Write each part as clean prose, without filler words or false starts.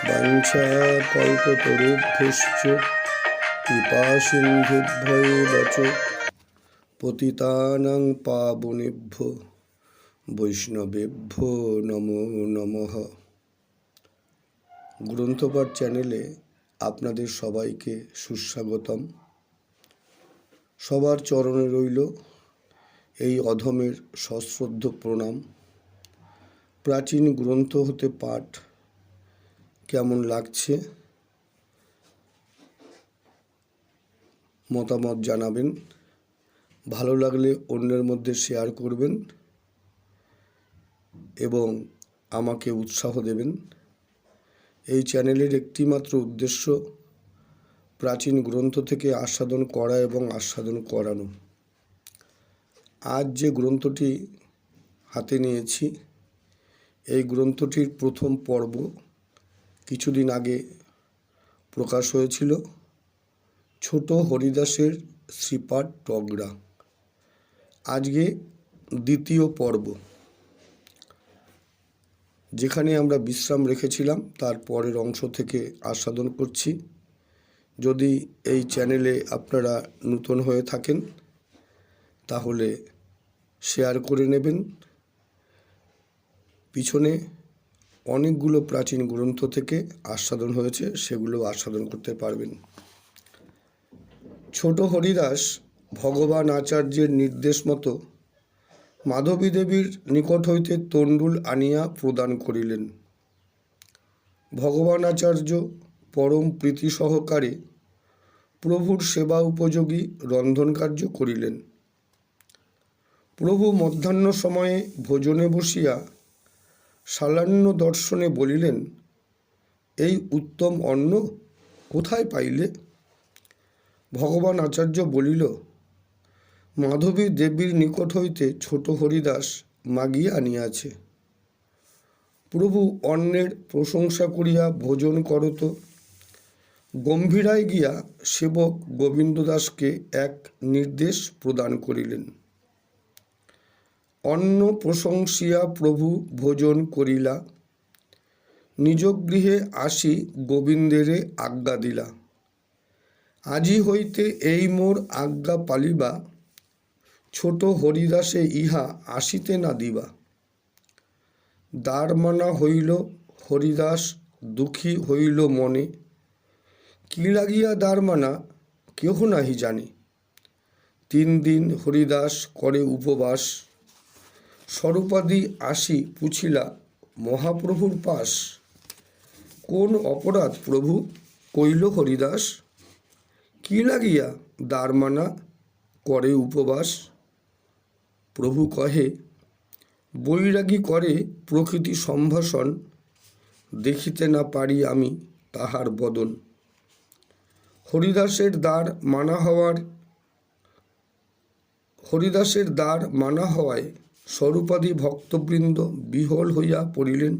বাঞ্ছাকল্পতরুভ্যশ্চ কৃপাসিন্ধুভ্যেব চ পতিতানাং পাবনেভ্যো বৈষ্ণবেভ্যো নমো নমঃ। গ্রন্থপাঠ চ্যানেলে আপনাদের সবাইকে সুস্বাগতম। সবার চরণে রইল এই অধমের সশ্রদ্ধ প্রণাম। প্রাচীন গ্রন্থ হতে পাঠ কেমন লাগছে মতামত জানাবেন। ভালো লাগলে অন্যের মধ্যে শেয়ার করবেন এবং আমাকে উৎসাহ দেবেন। এই চ্যানেলের একটিমাত্র উদ্দেশ্য প্রাচীন গ্রন্থ থেকে আস্বাদন করা এবং আস্বাদন করানো। আজ যে গ্রন্থটি হাতে নিয়েছি, এই গ্রন্থটির প্রথম পর্ব কিছুদিন আগে প্রকাশ হয়েছিল। ছোট হরিদাসের শ্রীপাঠ টগরা। আজকে দ্বিতীয় পর্ব, যেখানে আমরা বিশ্রাম রেখেছিলাম তার পরের অংশ থেকে আস্বাদন করছি। যদি এই চ্যানেলে আপনারা নতুন হয়ে থাকেন তাহলে শেয়ার করে নেবেন। পিছনে অনেকগুলো প্রাচীন গ্রন্থ থেকে আস্বাদন হয়েছে, সেগুলো আস্বাদন করতে পারবেন। ছোট হরিদাস ভগবান আচার্যের নির্দেশ মতো মাধবী দেবীর নিকট হইতে তণ্ডুল আনিয়া প্রদান করিলেন। ভগবান আচার্য পরম প্রীতি সহকারে প্রভুর সেবা উপযোগী রন্ধন কার্য করিলেন। প্রভু মধ্যাহ্ন সময়ে ভোজনে বসিয়া সালান্য দর্শনে বলিলেন, এই উত্তম অন্ন কোথায় পাইলে? ভগবান আচার্য বলিল, মাধবী দেবীর নিকট হইতে ছোট হরিদাস মাগিয়া আনিয়াছে। প্রভু অন্নের প্রশংসা করিয়া ভোজন করত। গম্ভীরায় গিয়া সেবক গোবিন্দ দাসকে এক নির্দেশ প্রদান করিলেন। অন্ন প্রশংসিয়া প্রভু ভোজন করিলা, নিজ গৃহে আসি গোবিন্দেরে আজ্ঞা দিলা। আজি হইতে এই মোর আজ্ঞা পালিবা, ছোট হরিদাসে ইহা আসিতে না দিবা। দ্বার মানা হইল হরিদাস দুঃখী হইল মনে, কি লাগিয়া দ্বার মানা কেহ নাহি জানে। 3 দিন হরিদাস করে উপবাস, স্বরূপাদি আসি পুছিলা মহাপ্রভুর পাশ। কোন অপরাধ প্রভু কইল হরিদাস, কি লাগিয়া দ্বার মানা করে উপবাস? প্রভু কহে, বৈরাগী করে প্রকৃতি সম্ভাষণ, দেখিতে না পারি আমি তাহার বদন। হরিদাসের দ্বার মানা হওয়ায় স্বরূপাদি ভক্তবৃন্দ বিহ্বল হইয়া পড়িলেন।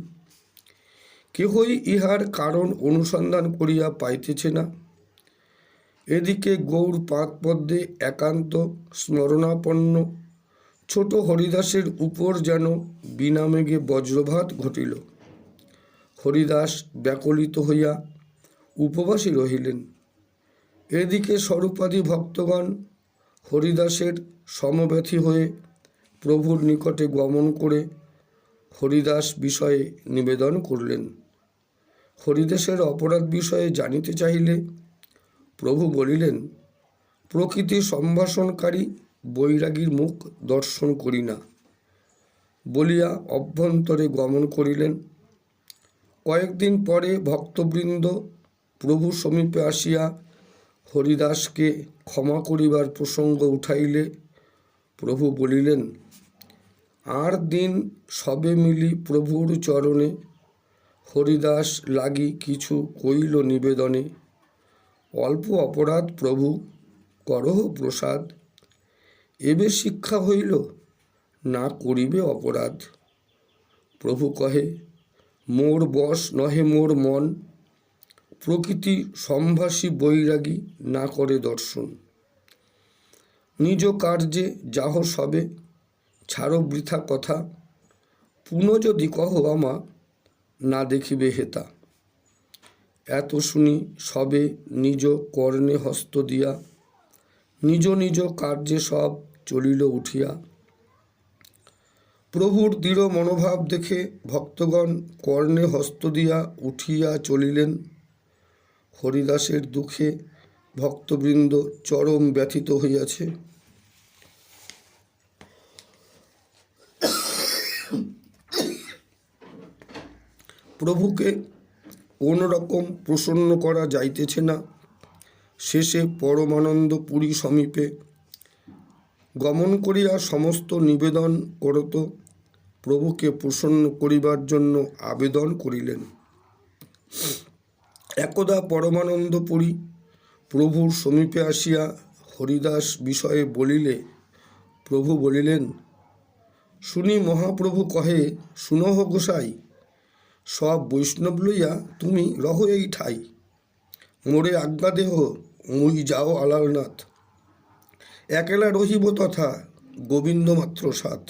কেহই ইহার কারণ অনুসন্ধান করিয়া পাইতেছে না। এদিকে গৌর পাদপদ্মে একান্ত স্মরণাপন্ন ছোট হরিদাসের উপর যেন বিনামেঘে বজ্রপাত ঘটিল। হরিদাস ব্যাকুলিত হইয়া উপবাসী রহিলেন। এদিকে স্বরূপাদি ভক্তগণ হরিদাসের সমব্যথী হয়ে প্রভুর নিকটে গমন করে হরিদাস বিষয়ে নিবেদন করলেন। হরিদাসের অপরাধ বিষয়ে জানিতে চাহিলে প্রভু বলিলেন, প্রকৃতি সম্ভাষণকারী বৈরাগীর মুখ দর্শন করি না বলিয়া অভ্যন্তরে গমন করিলেন। কয়েকদিন পরে ভক্তবৃন্দ প্রভু সমীপে আসিয়া হরিদাসকে ক্ষমা করিবার প্রসঙ্গ উঠাইলে প্রভু বলিলেন, আর দিন সবে মিলি প্রভুর চরণে, হরিদাস লাগি কিছু কইল নিবেদনে। অল্প অপরাধ প্রভু করহ প্রসাদ, এবে শিক্ষা হইল না করিবে অপরাধ। প্রভু কহে, মোর বশ নহে মোর মন, প্রকৃতি সম্ভাষী বৈরাগী না করে দর্শন। নিজ কার্যে যাহ সবে, ছাড়ো বৃথা কথা, পুনঃ যদি কহ আমা না দেখিবে হেতা। এত শুনি সবে নিজ কর্ণে হস্ত দিয়া, নিজ নিজ কার্যে সব চলিল উঠিয়া। প্রভুর দৃঢ় মনোভাব দেখে ভক্তগণ কর্ণে হস্ত দিয়া উঠিয়া চলিলেন। হরিদাসের দুঃখে ভক্তবৃন্দ চরম ব্যথিত হইয়াছে। প্রভুকে কোন রকম প্রসন্ন করা যাইতেছে না। শেষে পরমানন্দ পুরী সমীপে গমন করিয়া সমস্ত নিবেদন করত প্রভুকে প্রসন্ন করিবার জন্য আবেদন করিলেন। একদা পরমানন্দ পুরী প্রভুর সমীপে আসিয়া হরিদাস বিষয়ে বলিলে প্রভু বলিলেন, শুনি মহাপ্রভু কহে, শুনহ গোসাই, সব বৈষ্ণব লইয়া তুমি রহ এই ঠাই। মোরে আজ্ঞা দেহ, মুই যাও আলালনাথ, একেলা রহিব তথা গোবিন্দ মাত্র সাথ।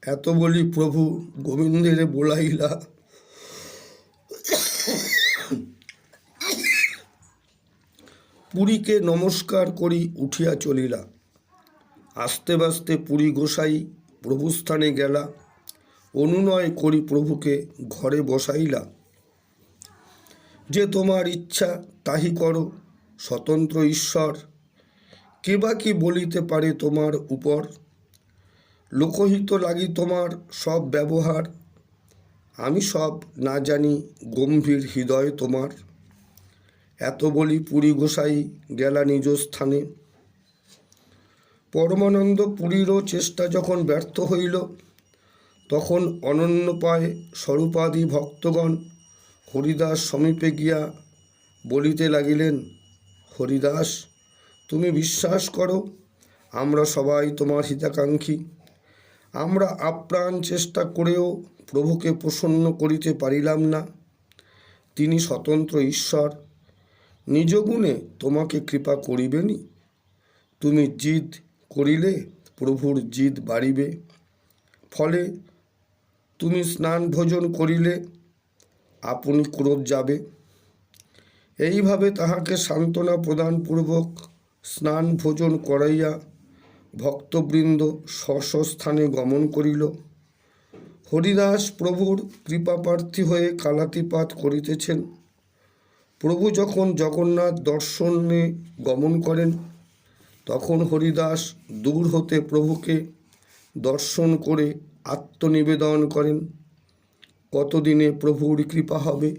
এত বলি প্রভু গোবিন্দের বোলাইলা, পুরীকে নমস্কার করি উঠিয়া চলিলা। আস্তে বাস্তে পুরী গোসাই প্রভুস্থানে গেলা, অনুনয় করি প্রভুকে ঘরে বসাইলা। যে তোমার ইচ্ছা তাহি করো, স্বতন্ত্র ঈশ্বর, কে বা কি বলিতে পারে তোমার উপর। লোকহিত লাগি তোমার সব ব্যবহার, আমি সব না জানি গম্ভীর হৃদয় তোমার। এত বলি পুরী গোসাই গেলা নিজ স্থানে। পরমানন্দ পুরীরও চেষ্টা যখন ব্যর্থ হইল, তখন অনন্যপায় স্বরূপাদি ভক্তগণ হরিদাস সমীপে গিয়া বলিতে লাগিলেন, হরিদাস, তুমি বিশ্বাস করো, আমরা সবাই তোমার হিতাকাঙ্ক্ষী। আমরা আপ্রাণ চেষ্টা করেও প্রভুকে প্রসন্ন করিতে পারিলাম না। তিনি স্বতন্ত্র ঈশ্বর, নিজ গুণে তোমাকে কৃপা করিবেনি। তুমি জিদ করিলে প্রভুর জিদ বাড়িবে, ফলে তুমি স্নান ভোজন করিলে আপনি ক্রোধ যাবে। এইভাবে তাহাকে সান্ত্বনা প্রদানপূর্বক স্নান ভোজন করাইয়া ভক্তবৃন্দ স্বস্থানে গমন করিল। হরিদাস প্রভুর কৃপাপ্রার্থী হয়ে কালাতিপাত করিতেছেন। প্রভু যখন জগন্নাথ দর্শনে গমন করেন, তখন হরিদাস দূর হতে প্রভুকে দর্শন করে আত্মনিবেদন করেন, কতদিনে প্রভুর কৃপা হবে।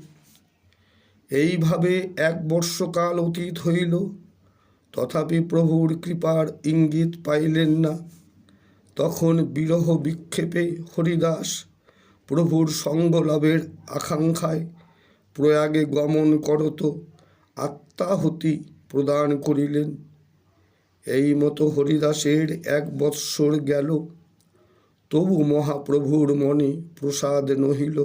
এইভাবে 1 বর্ষকাল অতীত হইল, তথাপি প্রভুর কৃপার ইঙ্গিত পাইলেন না। তখন বিরহ বিক্ষেপে হরিদাস প্রভুর সঙ্গ লাভের আকাঙ্ক্ষায় প্রয়াগে গমন করত আত্মাহুতি প্রদান করিলেন। এই মতো হরিদাসের 1 বৎসর গেল, তবু মহাপ্রভুর মনে প্রসাদ নহিল।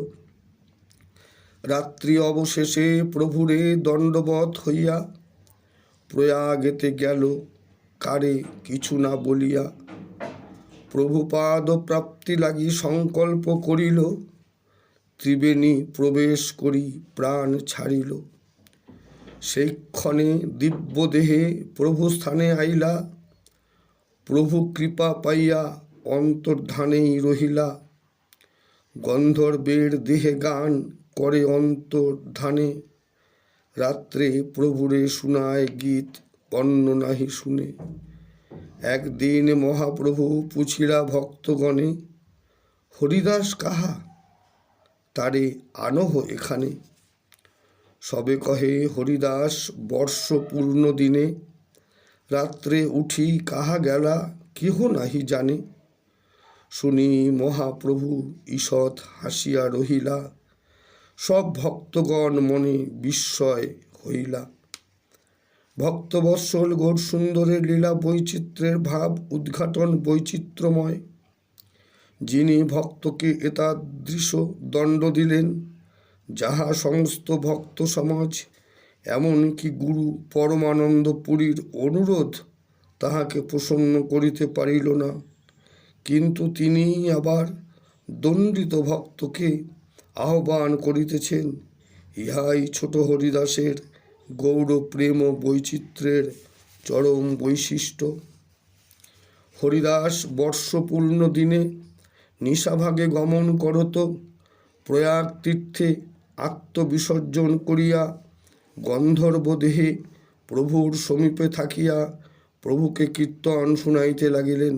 রাত্রি অবশেষে প্রভুরে দণ্ডবৎ হইয়া প্রয়াগেতে গেল, কারে কিছু না বলিয়া। প্রভুপাদ প্রাপ্তি লাগি সংকল্প করিল, ত্রিবেণী প্রবেশ করি প্রাণ ছাড়িল। সেই ক্ষণে দিব্যদেহে প্রভু স্থানে আইলা, প্রভু কৃপা পাইয়া অন্তর্ধানেই রহিলা। গন্ধর্বের দেহে গান করে অন্তর্ধানে, রাত্রে প্রভুরে শুনায় গীত অন্য নাহি শুনে। একদিন মহাপ্রভু পুছিলা ভক্তগণে, হরিদাস কাহা, তারে আনহ এখানে। সবে কহে হরিদাস বর্ষ পূর্ণ দিনে, রাত্রে উঠি কাহা গেলা কেহ নাহি জানে। শুনি মহাপ্রভু ঈষৎ হাসিয়া রহিলা, সব ভক্তগণ মনে বিস্ময় হইলা। ভক্তবৎসল গৌর সুন্দরের লীলা বৈচিত্র্যের ভাব উদ্ঘাটন বৈচিত্র্যময়। যিনি ভক্তকে এতাদৃশ দণ্ড দিলেন, যাহা সমস্ত ভক্ত সমাজ, এমনকি গুরু পরমানন্দ পুরীর অনুরোধ তাহাকে প্রসন্ন করিতে পারিল না। কিন্তু তিনি আবার দণ্ডিত ভক্তকে আহ্বান করিতেছেন, ইহাই ছোট হরিদাসের গৌর প্রেম ও বৈচিত্র্যের চরম বৈশিষ্ট্য। হরিদাস বর্ষপূর্ণ দিনে নিশাভাগে গমন করত। প্রয়াগ তীর্থে আত্মবিসর্জন করিয়া গন্ধর্ব দেহে প্রভুর সমীপে থাকিয়া প্রভুকে কীর্তন শুনাইতে লাগিলেন।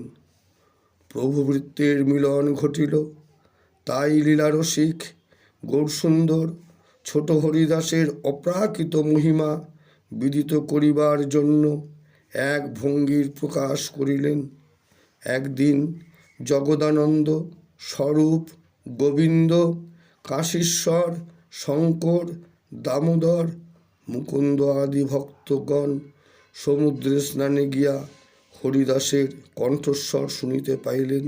প্রভুবৃত্তের মিলন ঘটিল। তাই লীলারসিক গৌরসুন্দর ছোট হরিদাসের অপ্রাকৃত মহিমা বিদিত করিবার জন্য এক ভঙ্গির প্রকাশ করিলেন। একদিন জগদানন্দ, স্বরূপ, গোবিন্দ, কাশীশ্বর, শঙ্কর, দামোদর, মুকুন্দ আদি ভক্তগণ সমুদ্রে স্নানে গিয়া হরিদাসের কণ্ঠস্বর শুনিতে পাইলেন।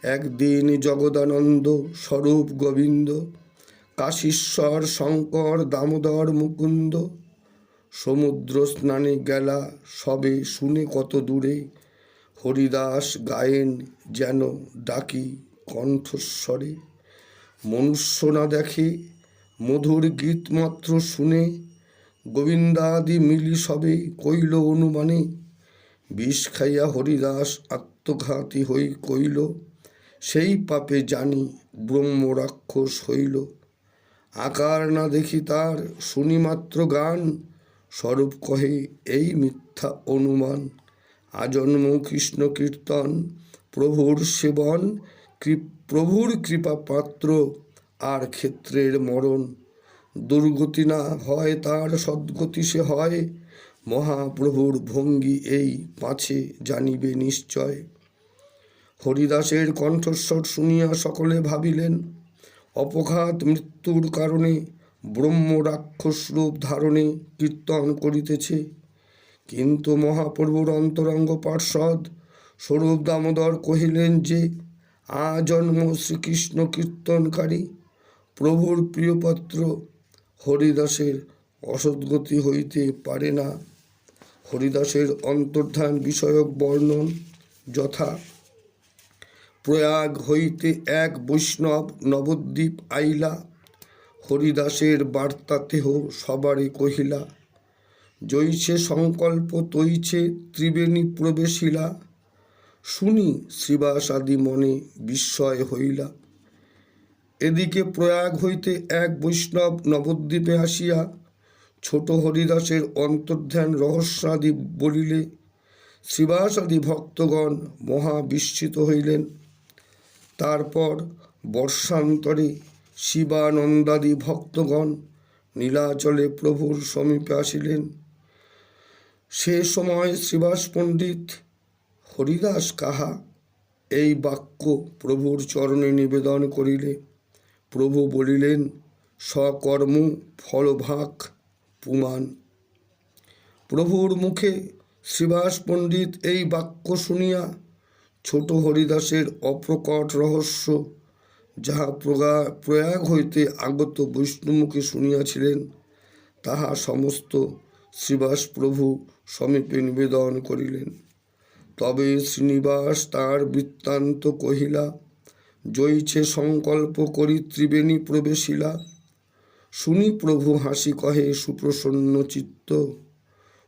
একদিন জগদানন্দ, স্বরূপ, গোবিন্দ, কাশীশ্বর, শঙ্কর, দামোদর, মুকুন্দ সমুদ্র স্নানে গেলা সবে শুনে কত দূরে হরিদাস গায়েন যেন ডাকি কণ্ঠস্বরে। মনুষ্য না দেখে মধুর গীত মাত্র শুনে গোবিন্দাদি মিলি সবে কইল অনুমানে। বিষ খাইয়া হরিদাস আত্মঘাতী হই কইল, সেই পাপে জানি ব্রহ্ম রাক্ষস হইল। আকার না দেখি তার শুনি মাত্র গান, স্বরূপ কহে এই মিথ্যা অনুমান। আজন্ম কৃষ্ণ কীর্তন প্রভুর সেবন, প্রভুর কৃপা পাত্র আর ক্ষেত্রের মরণ। দুর্গতি না হয় তার সদ্গতি সে হয়, মহাপ্রভুর ভঙ্গি এই পাছে জানিবে নিশ্চয়। হরিদাসের কণ্ঠস্বর শুনিয়া সকলে ভাবিলেন অপঘাত মৃত্যুর কারণে ব্রহ্ম রাক্ষস রূপ ধারণে কীর্তন করিতেছে। কিন্তু মহাপ্রভুর অন্তরঙ্গ পার্ষদ স্বরূপ দামোদর কহিলেন যে আজন্ম শ্রীকৃষ্ণ কীর্তনকারী প্রভুর প্রিয়পাত্র হরিদাসের অসদ্গতি হইতে পারে না। হরিদাসের অন্তর্ধান বিষয়ক বর্ণন যথা: প্রয়াগ হইতে এক বৈষ্ণব নবদ্বীপ আইলা, হরিদাসের বার্তাতেহ সবারে কহিলা, জৈছে সংকল্প তৈছে ত্রিবেণী প্রবেশিলা, শুনি শ্রীবাস আদি মনে বিস্ময় হইলা। এদিকে প্রয়াগ হইতে এক বৈষ্ণব নবদ্বীপে আসিয়া ছোট হরিদাসের অন্তর্ধান রহস্যাদি বলিলে শ্রীবাস আদি ভক্তগণ মহা বিস্মিত হইলেন। তারপর বর্ষান্তরে শিবানন্দাদি ভক্তগণ নীলাচলে প্রভুর সমীপে আসিলেন। সে সময় শ্রীবাস পণ্ডিত হরিদাস কাহা এই বাক্য প্রভুর চরণে নিবেদন করিলে প্রভু বলিলেন, সকর্ম ফলভাগ পুমান। প্রভুর মুখে শ্রীবাস পণ্ডিত এই বাক্য শুনিয়া ছোট হরিদাসের অপ্রকট রহস্য, যাহা প্রয়াগ হইতে আগত বৈষ্ণবমুখে শুনিয়াছিলেন, তাহা সমস্ত শ্রীবাস প্রভু সমীপে নিবেদন করিলেন। তবে শ্রীনিবাস তার বৃত্তান্ত কহিলা, জৈছে সংকল্প করি ত্রিবেণী প্রবেশিলা, শুনি প্রভু হাসি কহে সুপ্রসন্ন চিত্ত,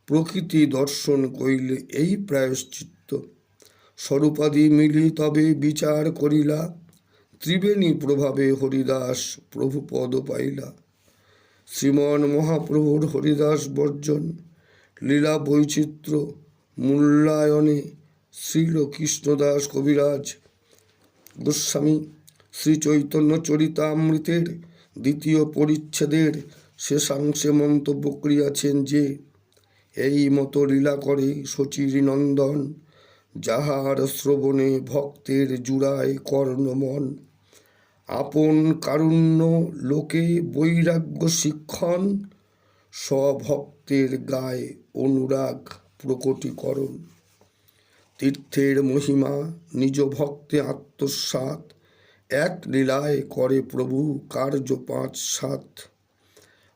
প্রকৃতি দর্শন কইলে এই প্রায়শ্চিত্ত, স্বরূপাদি মিলি তবে বিচার করিলা, ত্রিবেণী প্রভাবে হরিদাস প্রভু পদ পাইলা। শ্রীমন মহাপ্রভুর হরিদাস বর্জন লীলা বৈচিত্র্য মূল্যায়নে শ্রীল কৃষ্ণদাস কবিরাজ গোস্বামী শ্রী চৈতন্য চরিতামৃতের 2য় পরিচ্ছেদের শেষাংশে মন্তব্য করিয়াছেন যে, এই মতো লীলা করে শচীর নন্দন, যাহার শ্রবণে ভক্তের জুড়ায় কর্ণমন, আপন কারুণ্য লোকে বৈরাগ্য শিক্ষণ, স্বভক্তের গায়ে অনুরাগ প্রকটীকরণ। তীর্থের মহিমা নিজ ভক্তে আত্মসাৎ, এক লীলায় করে প্রভু কার্য 5-7।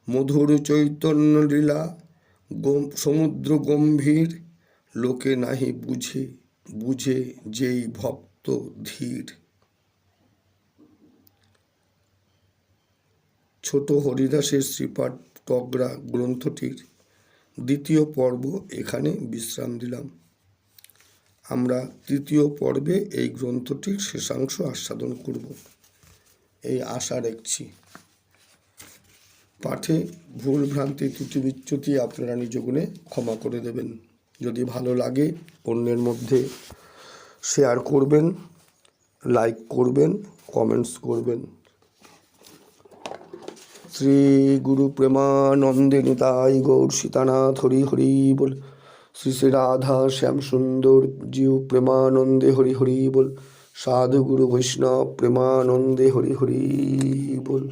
মধুর চৈতন্য লীলা সমুদ্র গম্ভীর, লোকে নাহি বুঝে, বুঝে যেই ভক্ত ধীর। ছোট হরিদাসের শ্রীপাঠ টগরা গ্রন্থটির দ্বিতীয় পর্ব এখানে বিশ্রাম দিলাম। আমরা তৃতীয় পর্বে এই গ্রন্থটির শেষাংশ আস্বাদন করব এই আশা রাখছি। পাঠে ভুল ভ্রান্তি ত্রুটি বিচ্যুতি আপনারা নিজ গুণে ক্ষমা করে দেবেন। যদি ভালো লাগে অন্যের মধ্যে শেয়ার করবেন, লাইক করবেন, কমেন্টস করবেন। শ্রী গুরু প্রেমানন্দে নিতাই গৌর সীতানাথ হরি হরি বল। শ্রী শ্রী রাধা শ্যাম সুন্দর জিউ প্রেমানন্দে হরি হরি বল। সাধু গুরু বৈষ্ণব প্রেমানন্দে হরি হরি বল।